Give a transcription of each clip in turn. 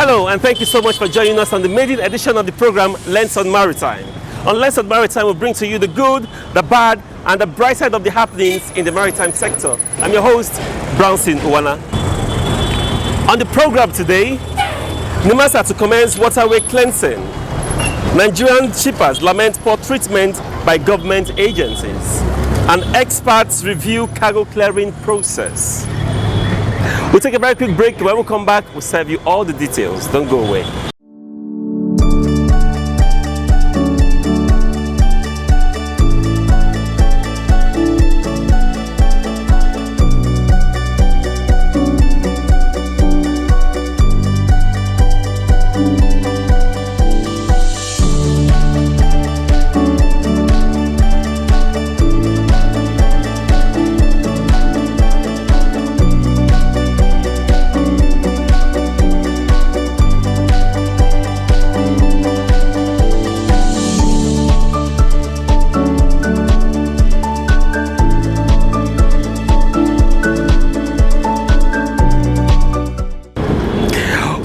Hello, and thank you so much for joining us on the maiden edition of the program Lens on Maritime. On Lens on Maritime, we'll bring to you the good, the bad, and the bright side of the happenings in the maritime sector. I'm your host, Brownson, Unwana. On the program today, NIMASA to commence waterway cleansing. Nigerian shippers lament poor treatment by government agencies. And experts review cargo clearing process. We'll take a very quick break. When we come back, we'll serve you all the details. Don't go away.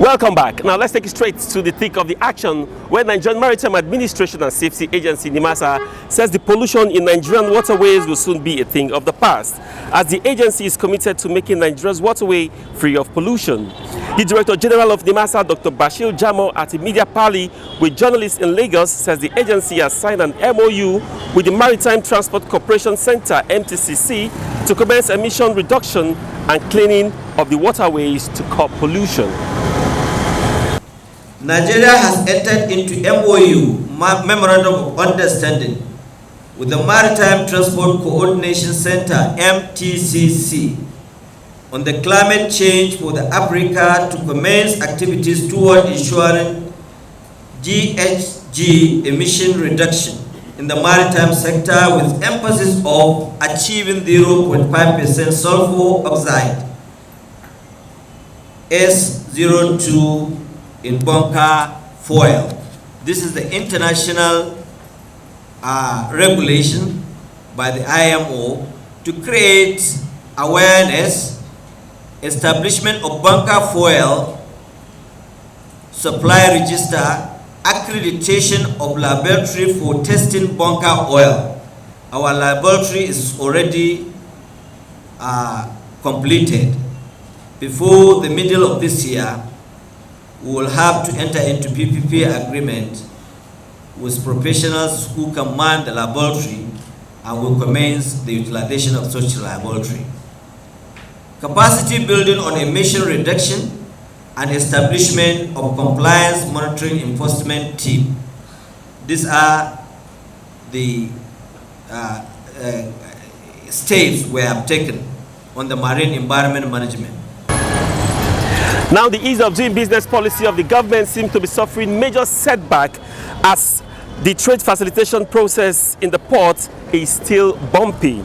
Welcome back. Now let's take it straight to the thick of the action where Nigerian Maritime Administration and Safety Agency NIMASA says the pollution in Nigerian waterways will soon be a thing of the past, as the agency is committed to making Nigeria's waterway free of pollution. The Director General of NIMASA, Dr. Bashir Jamo, at a media parley with journalists in Lagos, says the agency has signed an MOU with the Maritime Transport Corporation Center, MTCC, to commence emission reduction and cleaning of the waterways to curb pollution. Nigeria has entered into MOU, Memorandum of Understanding, with the Maritime Transport Coordination Center, MTCC, on the climate change for the Africa to commence activities toward ensuring GHG emission reduction in the maritime sector, with emphasis of achieving 0.5% sulfur oxide S02 in bunker fuel. This is the international regulation by the IMO to create awareness, establishment of bunker fuel supply register, accreditation of laboratory for testing bunker oil. Our laboratory is already completed. Before the middle of this year, we will have to enter into PPP agreement with professionals who can man the laboratory and will commence the utilization of such laboratory. Capacity building on emission reduction and establishment of compliance monitoring enforcement team. These are the steps we have taken on the marine environment management. Now, the ease of doing business policy of the government seems to be suffering major setback as the trade facilitation process in the port is still bumpy.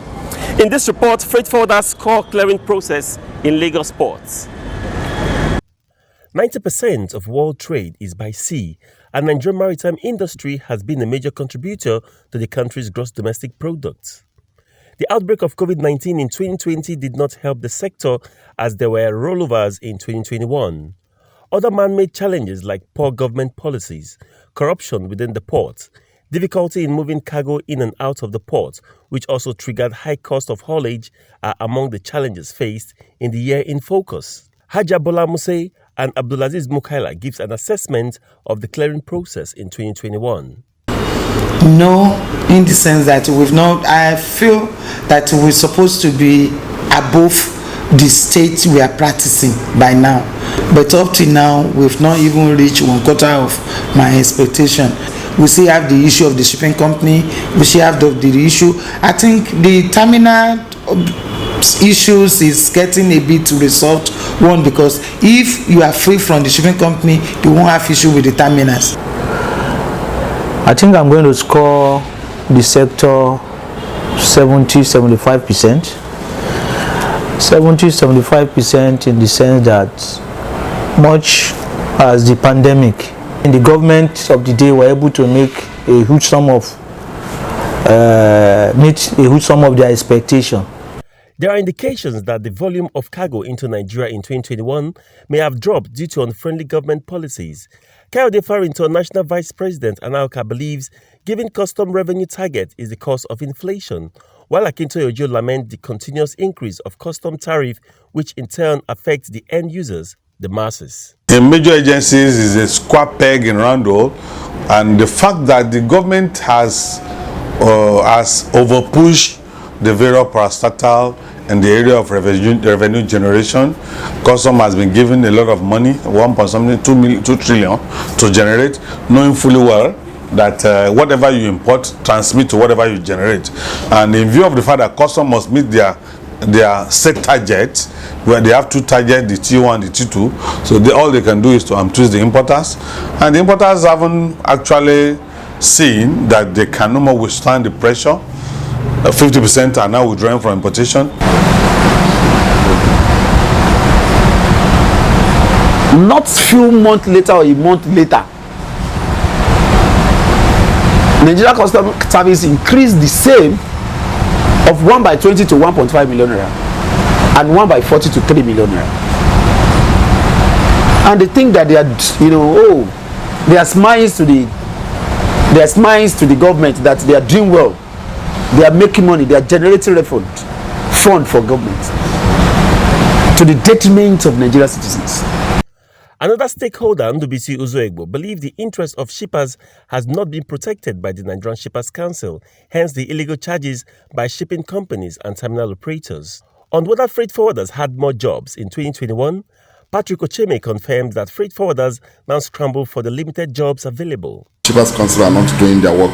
In this report, freight forwarders core clearing process in Lagos ports. 90% of world trade is by sea, and Nigerian maritime industry has been a major contributor to the country's gross domestic product. The outbreak of COVID-19 in 2020 did not help the sector, as there were rollovers in 2021. Other man-made challenges like poor government policies, corruption within the port, difficulty in moving cargo in and out of the port, which also triggered high cost of haulage, are among the challenges faced in the year in focus. Haja Bola Muse and Abdulaziz Mukaila gives an assessment of the clearing process in 2021. No, in the sense that I feel that we're supposed to be above the state we are practicing by now. But up to now, we've not even reached 1/4 of my expectation. We still have the issue of the shipping company. We still have the issue. I think the terminal issues is getting a bit resolved. One, because if you are free from the shipping company, you won't have issue with the terminals. I think I'm going to score the sector 70-75%. 70-75% in the sense that much as the pandemic, and the government of the day were able to make a huge sum of meet a huge sum of their expectation. There are indications that the volume of cargo into Nigeria in 2021 may have dropped due to unfriendly government policies. Kayode Farinto, National Vice President Anauka, believes giving custom revenue target is the cause of inflation, while Akintoye Ojo laments the continuous increase of custom tariff, which in turn affects the end users, the masses. In major agencies is a square peg in round hole, and the fact that the government has overpushed the various parastatal in the area of revenue generation. Custom has been given a lot of money, 2 trillion to generate, knowing fully well that whatever you import transmit to whatever you generate. And in view of the fact that custom must meet their set target, where they have 2 targets, the T1 and the T2, so all they can do is to twist the importers, and the importers haven't actually seen that they can no more withstand the pressure. 50% are now withdrawing from importation. Not few months later or a month later, Nigeria Customs Service increased the same of 1 by 20 to 1.5 million naira and 1 by 40 to 3 million naira. And they think that they are, they are smiles to the government that they are doing well. They are making money, they are generating fund for government to the detriment of Nigerian citizens. Another stakeholder, Ndubisi Uzoegbo, believes the interest of shippers has not been protected by the Nigerian Shippers Council, hence the illegal charges by shipping companies and terminal operators. On whether freight forwarders had more jobs in 2021, Patrick Ocheme confirmed that freight forwarders now scramble for the limited jobs available. Shippers Council are not doing their work.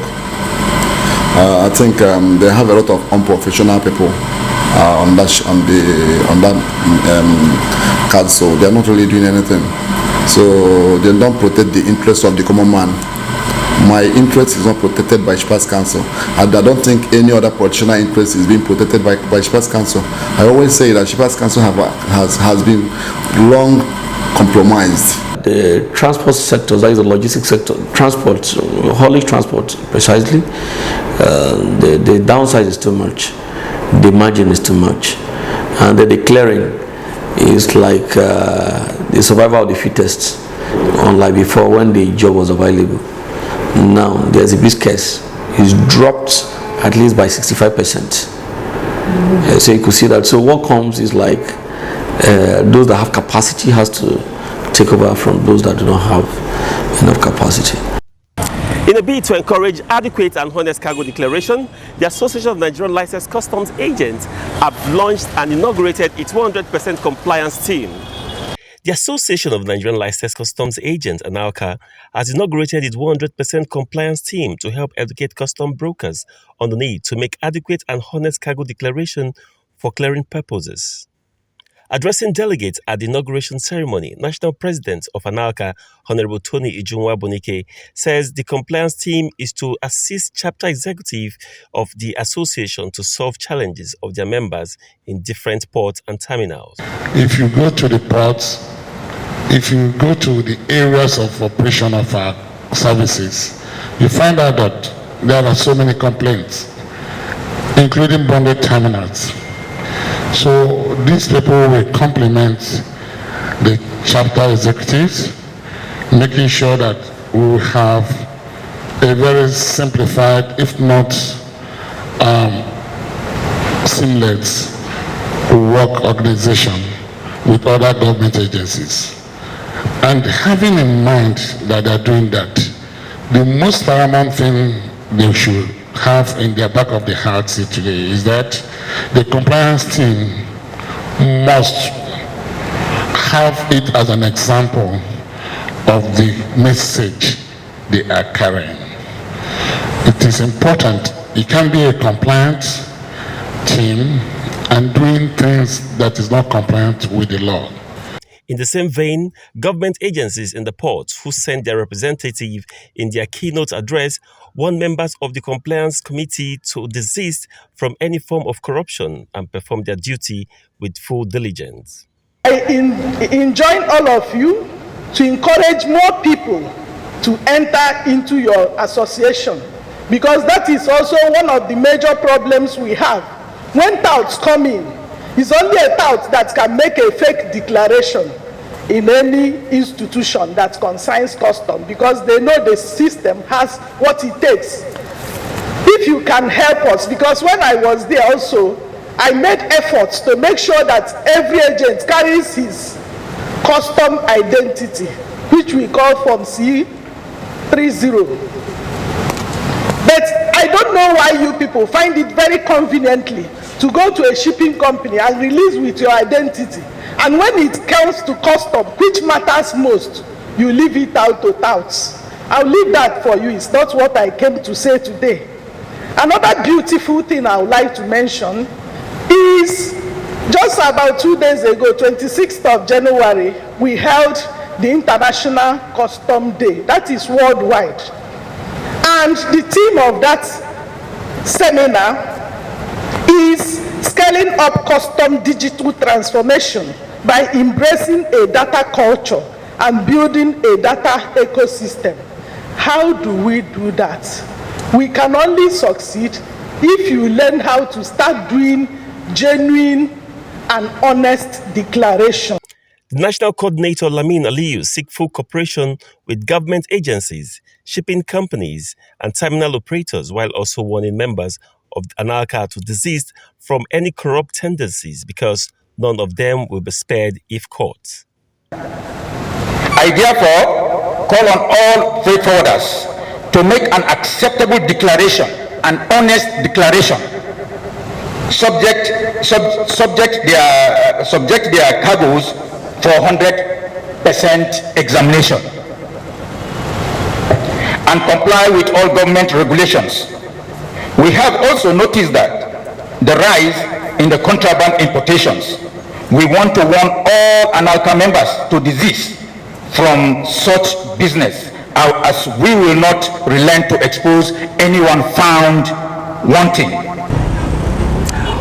I think they have a lot of unprofessional people on that card, so they are not really doing anything. So they don't protect the interests of the common man. My interest is not protected by Shippers Council, and I don't think any other professional interest is being protected by Shippers Council. I always say that Shippers Council has been long compromised. The transport sector, that is the logistics sector, transport, haulage transport precisely, the downside is too much, the margin is too much, and the clearing is like the survival of the fittest, unlike before when the job was available. Now there's a briefcase, it's dropped at least by 65%. So you could see that. So what comes is like those that have capacity has to take over from those that do not have enough capacity. In a bid to encourage adequate and honest cargo declaration, the Association of Nigerian Licensed Customs Agents have launched and inaugurated its 100% compliance team. The Association of Nigerian Licensed Customs Agents, ANALCA, has inaugurated its 100% compliance team to help educate custom brokers on the need to make adequate and honest cargo declaration for clearing purposes. Addressing delegates at the inauguration ceremony, National President of ANALCA, Honorable Tony Ijunwa Bonike, says the compliance team is to assist chapter executive of the association to solve challenges of their members in different ports and terminals. If you go to the ports, if you go to the areas of operation of our services, you find out that there are so many complaints, including bonded terminals. So these people will complement the chapter executives, making sure that we will have a very simplified, if not seamless, work organization with other government agencies. And having in mind that they are doing that, the most paramount thing they should have in their back of the hearts today is that the compliance team must have it as an example of the message they are carrying. It is important. It can be a compliant team and doing things that is not compliant with the law. In the same vein, government agencies in the ports who sent their representative in their keynote address warned members of the compliance committee to desist from any form of corruption and perform their duty with full diligence. I enjoin all of you to encourage more people to enter into your association, because that is also one of the major problems we have. When touts come in, It's only a tout that can make a fake declaration in any institution that concerns custom, because they know the system has what it takes. If you can help us, because when I was there also, I made efforts to make sure that every agent carries his custom identity, which we call Form C30. But I don't know why you people find it very conveniently to go to a shipping company and release with your identity. And when it comes to custom, which matters most, you leave it out to touts. I'll leave that for you. It's not what I came to say today. Another beautiful thing I would like to mention is just about 2 days ago, 26th of January, we held the International Custom Day. That is worldwide. And the theme of that seminar is scaling up custom digital transformation by embracing a data culture and building a data ecosystem. How do we do that? We can only succeed if you learn how to start doing genuine and honest declaration. The National Coordinator Lamin Aliyu seek full cooperation with government agencies, shipping companies, and terminal operators, while also warning members of Analka to desist from any corrupt tendencies, because none of them will be spared if caught. I therefore call on all freight forwarders to make an acceptable declaration, an honest declaration, subject their cargoes for 100% examination, and comply with all government regulations. We have also noticed that the rise in the contraband importations. We want to warn all Analka members to desist from such business, as we will not relent to expose anyone found wanting.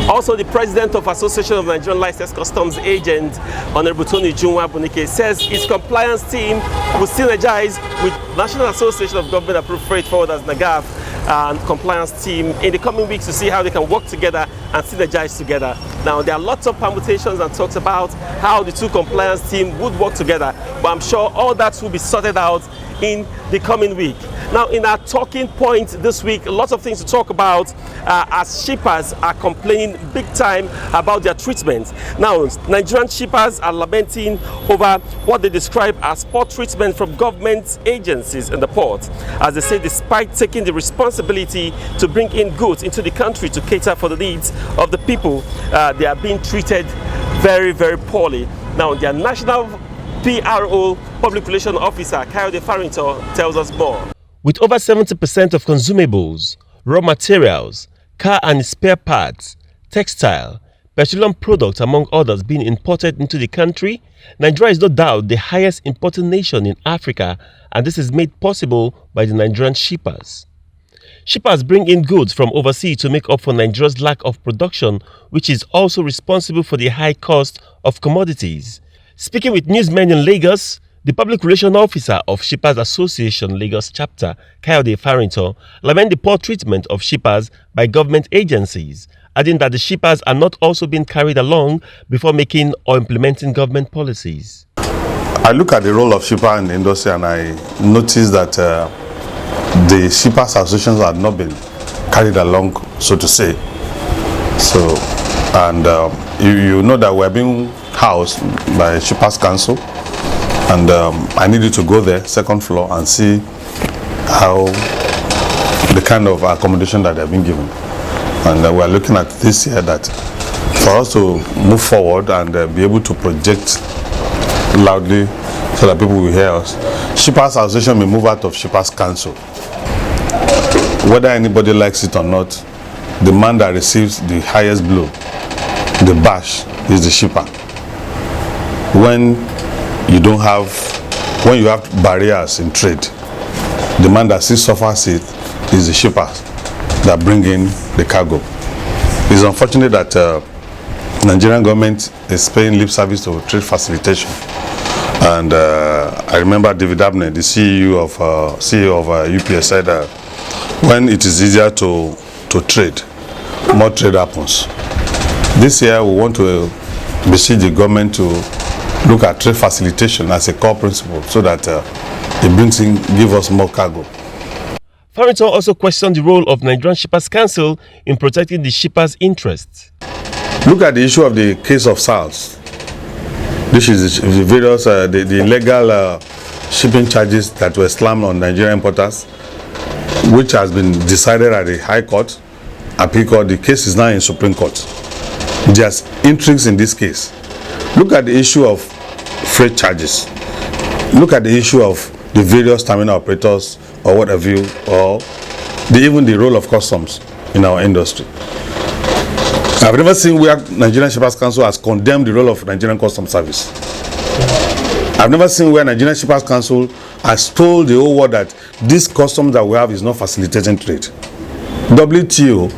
Also, the president of Association of Nigerian Licensed Customs Agents, Honorable Tony Unwana, says its compliance team will synergize with National Association of Government Approved Freight Forwarders, NAGAF, and compliance team in the coming weeks to see how they can work together and synergize together. Now, there are lots of permutations and talks about how the two compliance team would work together, but I'm sure all that will be sorted out in the coming week. Now, in our talking point this week, lots of things to talk about as shippers are complaining big time about their treatment. Now, Nigerian shippers are lamenting over what they describe as poor treatment from government agencies in the port. As they say, despite taking the responsibility to bring in goods into the country to cater for the needs of the people, they are being treated very, very poorly. Now, their national PRO, Public Relations Officer, Kayode Farrington, tells us more. With over 70% of consumables, raw materials, car and spare parts, textile, petroleum products, among others, being imported into the country, Nigeria is no doubt the highest importing nation in Africa, and this is made possible by the Nigerian shippers. Shippers bring in goods from overseas to make up for Nigeria's lack of production, which is also responsible for the high cost of commodities. Speaking with newsmen in Lagos, the Public Relations Officer of Shippers Association Lagos Chapter, Kayode Farrington, lamented the poor treatment of shippers by government agencies, adding that the shippers are not also being carried along before making or implementing government policies. I look at the role of shipper in the industry and I notice that the shippers associations have not been carried along, so to say. So, and you know that we're being housed by Shippers Council, and I needed to go there, second floor, and see how the kind of accommodation that they've been given. And we're looking at this year that for us to move forward and be able to project loudly so that people will hear us, Shippers Association may move out of Shippers Council. Whether anybody likes it or not, the man that receives the highest blow, the bash, is the shipper. When you have barriers in trade, the man that still suffers it is the shippers that bring in the cargo. It's unfortunate that Nigerian government is paying lip service to trade facilitation. And I remember David Abney, the CEO of UPS, said when it is easier to trade, more trade happens. This year we want to beseech the government to look at trade facilitation as a core principle so that it brings in, give us more cargo. Farrington also questioned the role of Nigerian Shippers Council in protecting the shippers' interests. Look at the issue of the case of SARS. This is the various, the illegal shipping charges that were slammed on Nigerian importers, which has been decided at the High Court, Appeal Court. The case is now in Supreme Court. There's intrigues in this case. Look at the issue of freight charges. Look at the issue of the various terminal operators or what have you, or even the role of customs in our industry. I've never seen where Nigerian Shippers Council has condemned the role of Nigerian Customs Service. I've never seen where Nigerian Shippers Council has told the whole world that this customs that we have is not facilitating trade. WTO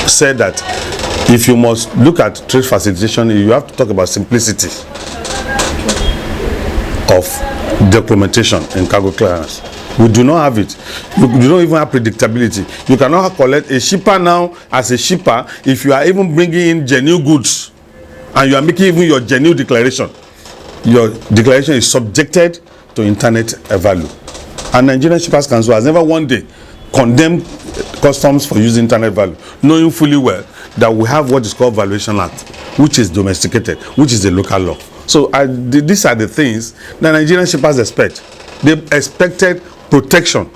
said that if you must look at trade facilitation, you have to talk about simplicity of documentation in cargo clearance. We do not have it. You don't even have predictability. You cannot collect a shipper now as a shipper if you are even bringing in genuine goods and you are making even your genuine declaration. Your declaration is subjected to internet value. And Nigerian Shippers Council has never one day condemned customs for using internet value, knowing fully well that we have what is called Valuation Act, which is domesticated, which is a local law. So these are the things that Nigerian shippers expect. They expected protection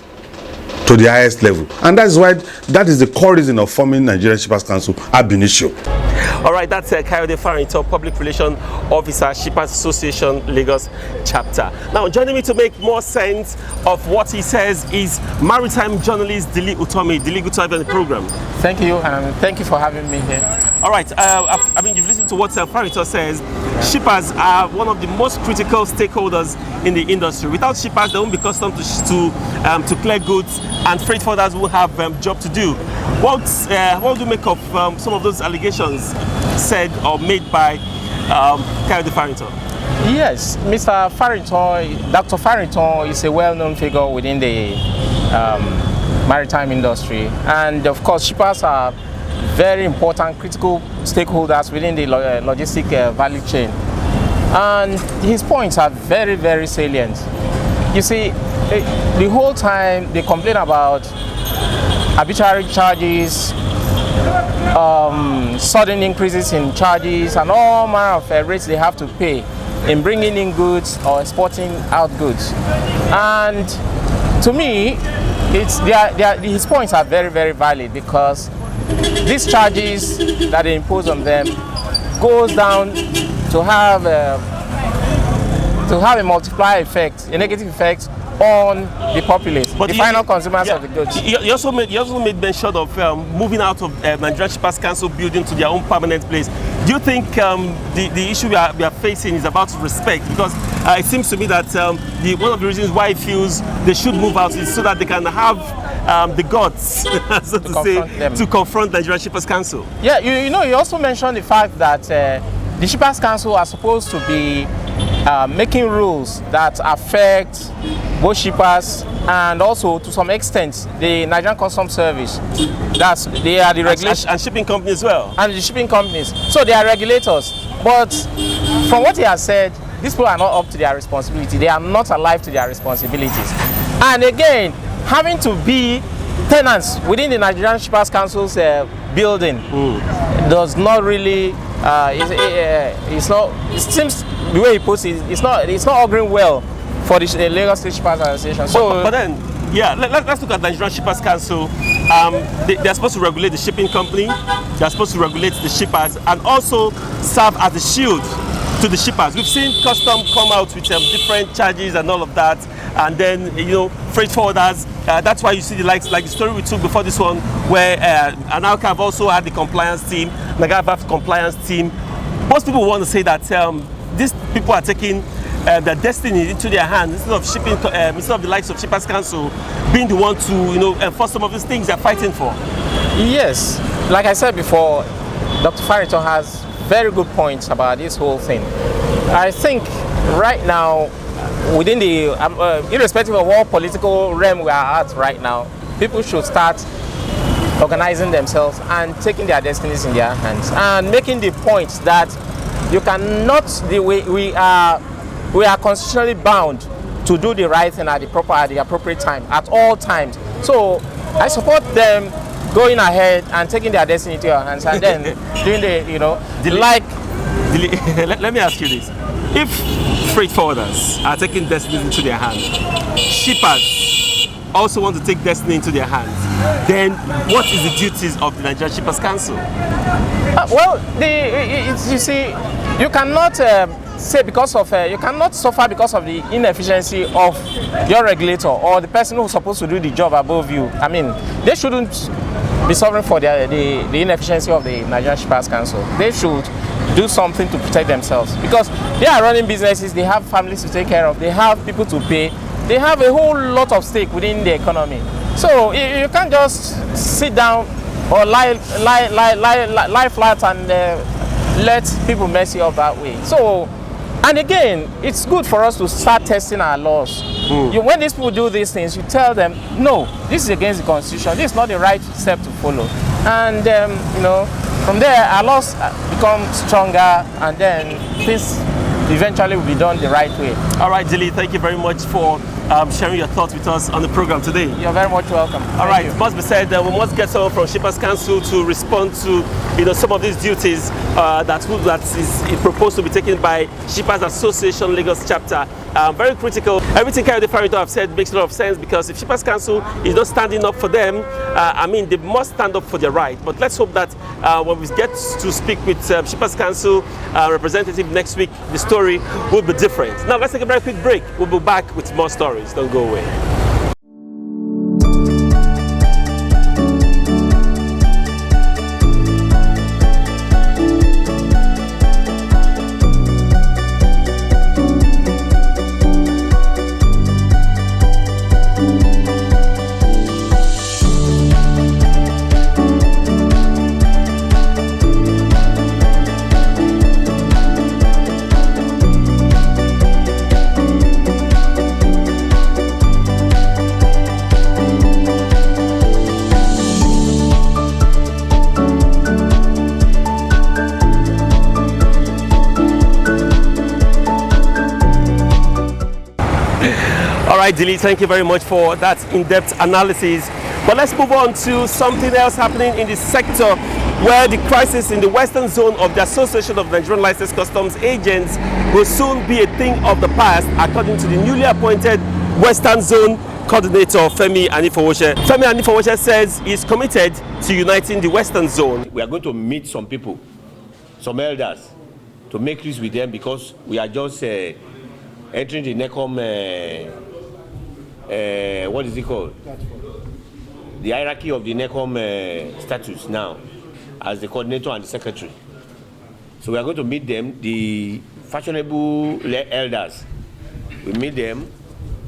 to the highest level. And that's why that is the core reason of forming Nigerian Shippers Council ab initio. All right, that's Kayode Farrington, Public Relations Officer, Shippers Association, Lagos Chapter. Now, joining me to make more sense of what he says is maritime journalist Dili Utomi. Dili, good to have you on the program. Thank you, and thank you for having me here. All right, I mean, you've listened to what Farrington says. Shippers are one of the most critical stakeholders in the industry. Without shippers, they won't be accustomed to clear goods, and freight forwarders will have job to do. What do you make of some of those allegations said or made by Kayode Farrington? Yes, Mr. Farrington, Dr. Farrington is a well-known figure within the maritime industry, and of course shippers are very important critical stakeholders within the logistic value chain, and his points are very, very salient. You see, the whole time they complain about arbitrary charges, sudden increases in charges, and all manner of rates they have to pay in bringing in goods or exporting out goods. And to me, his points are very, very valid, because these charges that they impose on them goes down to have a multiplier effect, a negative effect on the populace, but the final consumers of the goods. You also made mention of moving out of Nigerian Shippers Council building to their own permanent place. Do you think the issue we are facing is about respect? Because it seems to me that one of the reasons why he feels they should move out is so that they can have the guts, so to say, to confront Nigerian Shippers Council. Yeah, you know, you also mentioned the fact that the Shippers Council are supposed to be making rules that affect both shippers and also, to some extent, the Nigerian Customs Service. They are the regulators. And shipping companies as well. And the shipping companies. So they are regulators. But from what he has said, these people are not up to their responsibility. They are not alive to their responsibilities. And again, having to be tenants within the Nigerian Shippers Council's building does not really, it seems the way he puts it, it's not auguring well for the Lagos State Shippers Association. So, but then, yeah, let's look at the Nigerian Shippers Council. They're supposed to regulate the shipping company, they're supposed to regulate the shippers, and also serve as a shield to the shippers. We've seen custom come out with different charges and all of that, and then, you know, freight forwarders. That's why you see the likes, like the story we took before this one, where Anauka have also had the compliance team, Nagava compliance team. Most people want to say that these people are taking their destiny into their hands instead of shipping, instead of the likes of Shippers Council being the one to, you know, enforce some of these things they're fighting for. Yes, like I said before, Dr. Farrington has very good points about this whole thing. I think right now, within the irrespective of what political realm we are at right now, people should start organizing themselves and taking their destinies in their hands and making the point that you cannot, we are constitutionally bound to do the right thing at the appropriate time, at all times. So I support them going ahead and taking their destiny into your hands and then doing let me ask you this. If freight forwarders are taking destiny into their hands, shippers also want to take destiny into their hands, then what is the duties of the Nigerian Shippers Council? You see, you cannot say because of you cannot suffer because of the inefficiency of your regulator or the person who's supposed to do the job above you. I mean, they shouldn't be suffering for the inefficiency of the Nigerian Shippers Council. They should do something to protect themselves because they are running businesses, they have families to take care of, they have people to pay, they have a whole lot of stake within the economy. So you can't just sit down or lie flat and let people mess you up that way. So, and again, it's good for us to start testing our laws. When these people do these things, you tell them, no, this is against the Constitution. This is not the right step to follow. And from there, our laws become stronger, and then things eventually will be done the right way. All right, Dilly, thank you very much for sharing your thoughts with us on the program today. You're very much welcome. All right, it must be said that we must get someone from Shippers Council to respond to some of these duties that is proposed to be taken by Shippers Association Lagos chapter. Very critical. Everything Kayode Farito have said makes a lot of sense because if Shippers Council is not standing up for them, they must stand up for their right. But let's hope that when we get to speak with Shippers Council representative next week, the story will be different. Now let's take a very quick break. We'll be back with more stories. Don't go away. Dilly, thank you very much for that in-depth analysis. But let's move on to something else happening in the sector where the crisis in the western zone of the Association of Nigerian Licensed Customs Agents will soon be a thing of the past, according to the newly appointed Western Zone Coordinator, Femi Anifowoshe. Femi Anifowoshe says he's committed to uniting the Western Zone. We are going to meet some people, some elders, to make peace with them because we are just entering the NECOM what is it called? The hierarchy of the NECOM status now as the coordinator and the secretary. So we are going to meet them, the fashionable elders. We meet them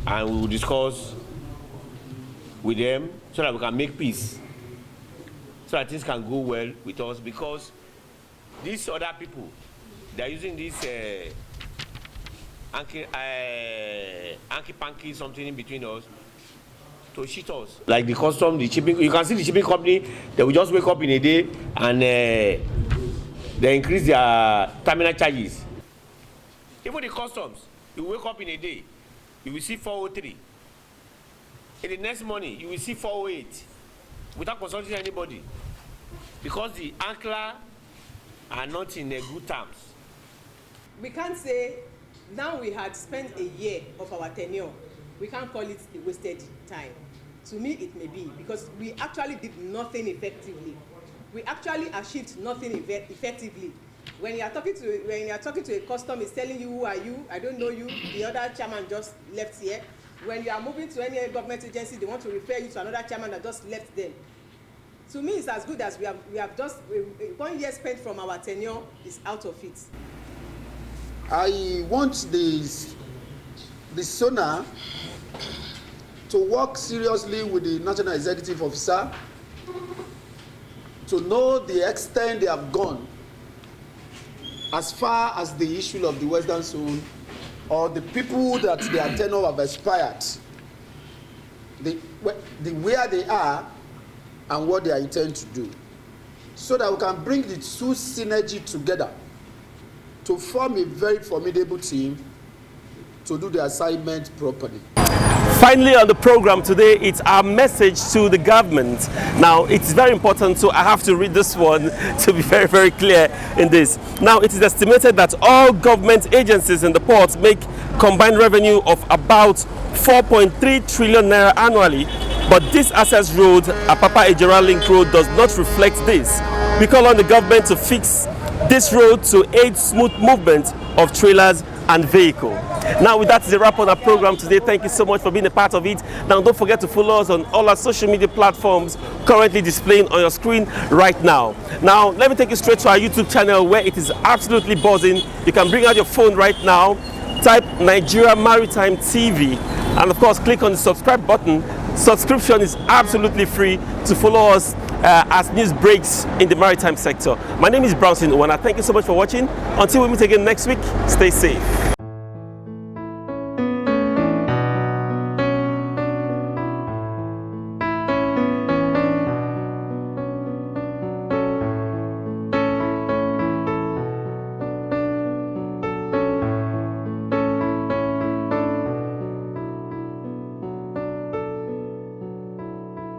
and we will discuss with them so that we can make peace, so that things can go well with us, because these other people, they are using this hanky-panky something in between us to cheat us. Like the custom, the shipping, you can see the shipping company, they will just wake up in a day and they increase their terminal charges. Even the customs, you wake up in a day, you will see 403. In the next morning, you will see 408 without consulting anybody, because the ankler are not in a good terms. We can't say now we had spent a year of our tenure, we can't call it a wasted time. To me, it may be, because we actually did nothing effectively. We actually achieved nothing effectively. When you are talking to a customer, is telling you, who are you? I don't know you. The other chairman just left here. When you are moving to any government agency, they want to refer you to another chairman that just left them. To me, it's as good as we have just 1 year spent from our tenure is out of it. I want the SONA to work seriously with the National Executive Officer to know the extent they have gone as far as the issue of the Western Zone, or the people that their tenure have expired, where they are and what they are intending to do, so that we can bring the two synergy together to form a very formidable team to do the assignment properly. Finally on the program today, it's our message to the government. Now, it's very important, so I have to read this one to be very, very clear in this. Now, it is estimated that all government agencies in the port make combined revenue of about 4.3 trillion naira annually, but this access road, Apapa Ejera Link Road, does not reflect this. We call on the government to fix this road to aid smooth movement of trailers and vehicles. Now, with that is a wrap on our program today. Thank you so much for being a part of it. Now, don't forget to follow us on all our social media platforms currently displaying on your screen right now. Now, let me take you straight to our YouTube channel where it is absolutely buzzing. You can bring out your phone right now, type Nigeria Maritime TV, and of course, click on the subscribe button. Subscription is absolutely free to follow us as news breaks in the maritime sector. My name is Brownson, Unwana. Thank you so much for watching. Until we meet again next week, stay safe.